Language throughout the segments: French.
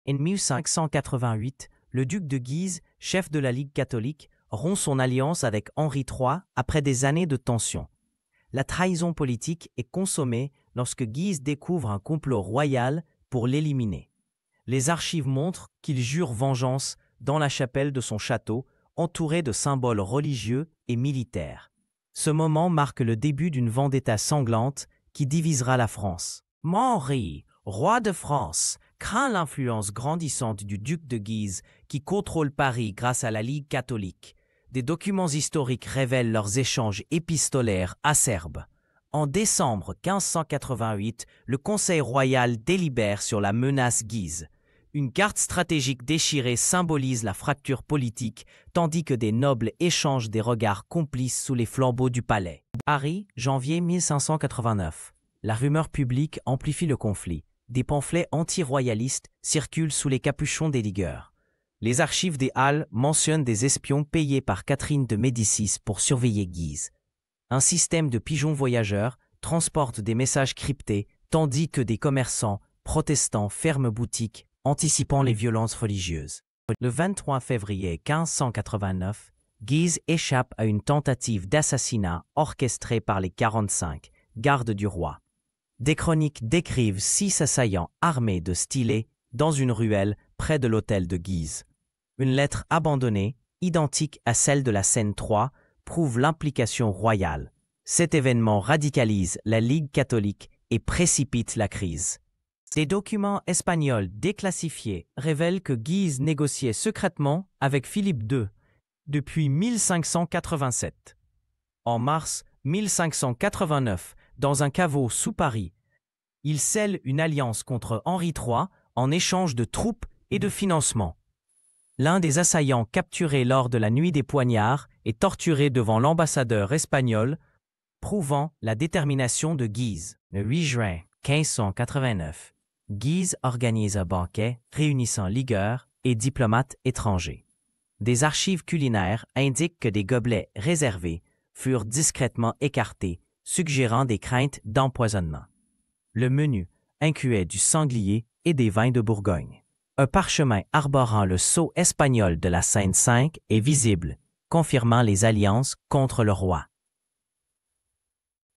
En 1588, le duc de Guise, chef de la Ligue catholique, rompt son alliance avec Henri III après des années de tension. La trahison politique est consommée lorsque Guise découvre un complot royal pour l'éliminer. Les archives montrent qu'il jure vengeance dans la chapelle de son château, entouré de symboles religieux et militaires. Ce moment marque le début d'une vendetta sanglante qui divisera la France. Henri, roi de France, craint l'influence grandissante du duc de Guise qui contrôle Paris grâce à la Ligue catholique. Des documents historiques révèlent leurs échanges épistolaires acerbes. En décembre 1588, le Conseil royal délibère sur la menace Guise. Une carte stratégique déchirée symbolise la fracture politique, tandis que des nobles échangent des regards complices sous les flambeaux du palais. Paris, janvier 1589. La rumeur publique amplifie le conflit. Des pamphlets anti-royalistes circulent sous les capuchons des ligueurs. Les archives des Halles mentionnent des espions payés par Catherine de Médicis pour surveiller Guise. Un système de pigeons voyageurs transporte des messages cryptés, tandis que des commerçants protestants ferment boutique, anticipant les violences religieuses. Le 23 février 1589, Guise échappe à une tentative d'assassinat orchestrée par les 45 gardes du roi. Des chroniques décrivent 6 assaillants armés de stylets dans une ruelle près de l'hôtel de Guise. Une lettre abandonnée, identique à celle de la scène 3, prouve l'implication royale. Cet événement radicalise la Ligue catholique et précipite la crise. Des documents espagnols déclassifiés révèlent que Guise négociait secrètement avec Philippe II depuis 1587. En mars 1589, dans un caveau sous Paris, il scelle une alliance contre Henri III en échange de troupes et de financement. L'un des assaillants capturés lors de la nuit des poignards est torturé devant l'ambassadeur espagnol, prouvant la détermination de Guise. Le 8 juin 1589, Guise organise un banquet réunissant ligueurs et diplomates étrangers. Des archives culinaires indiquent que des gobelets réservés furent discrètement écartés, suggérant des craintes d'empoisonnement. Le menu incluait du sanglier et des vins de Bourgogne. Un parchemin arborant le sceau espagnol de la Sainte V est visible, confirmant les alliances contre le roi.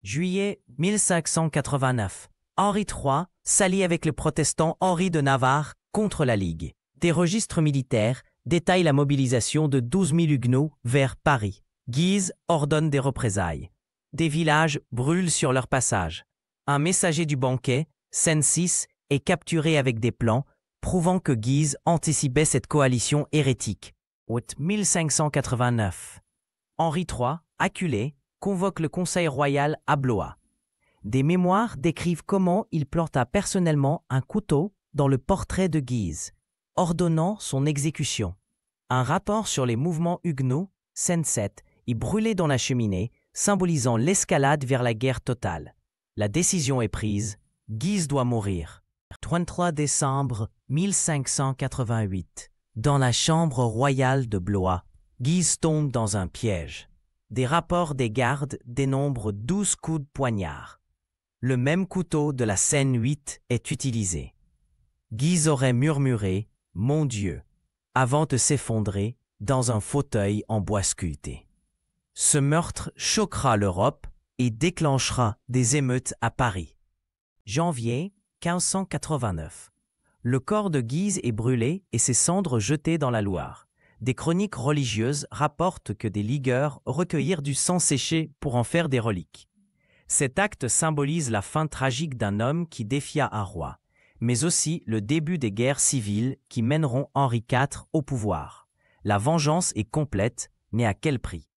Juillet 1589. Henri III s'allie avec le protestant Henri de Navarre contre la Ligue. Des registres militaires détaillent la mobilisation de 12 000 huguenots vers Paris. Guise ordonne des représailles. Des villages brûlent sur leur passage. Un messager du banquet, Sensis, est capturé avec des plans, prouvant que Guise anticipait cette coalition hérétique. Août 1589. Henri III, acculé, convoque le Conseil royal à Blois. Des mémoires décrivent comment il planta personnellement un couteau dans le portrait de Guise, ordonnant son exécution. Un rapport sur les mouvements huguenots, scène 7, est brûlé dans la cheminée, symbolisant l'escalade vers la guerre totale. La décision est prise, Guise doit mourir. 23 décembre 1588. Dans la chambre royale de Blois, Guise tombe dans un piège. Des rapports des gardes dénombrent 12 coups de poignard. Le même couteau de la scène 8 est utilisé. Guise aurait murmuré « Mon Dieu » avant de s'effondrer dans un fauteuil en bois sculpté. Ce meurtre choquera l'Europe et déclenchera des émeutes à Paris. Janvier 1589. Le corps de Guise est brûlé et ses cendres jetées dans la Loire. Des chroniques religieuses rapportent que des ligueurs recueillirent du sang séché pour en faire des reliques. Cet acte symbolise la fin tragique d'un homme qui défia un roi, mais aussi le début des guerres civiles qui mèneront Henri IV au pouvoir. La vengeance est complète, mais à quel prix?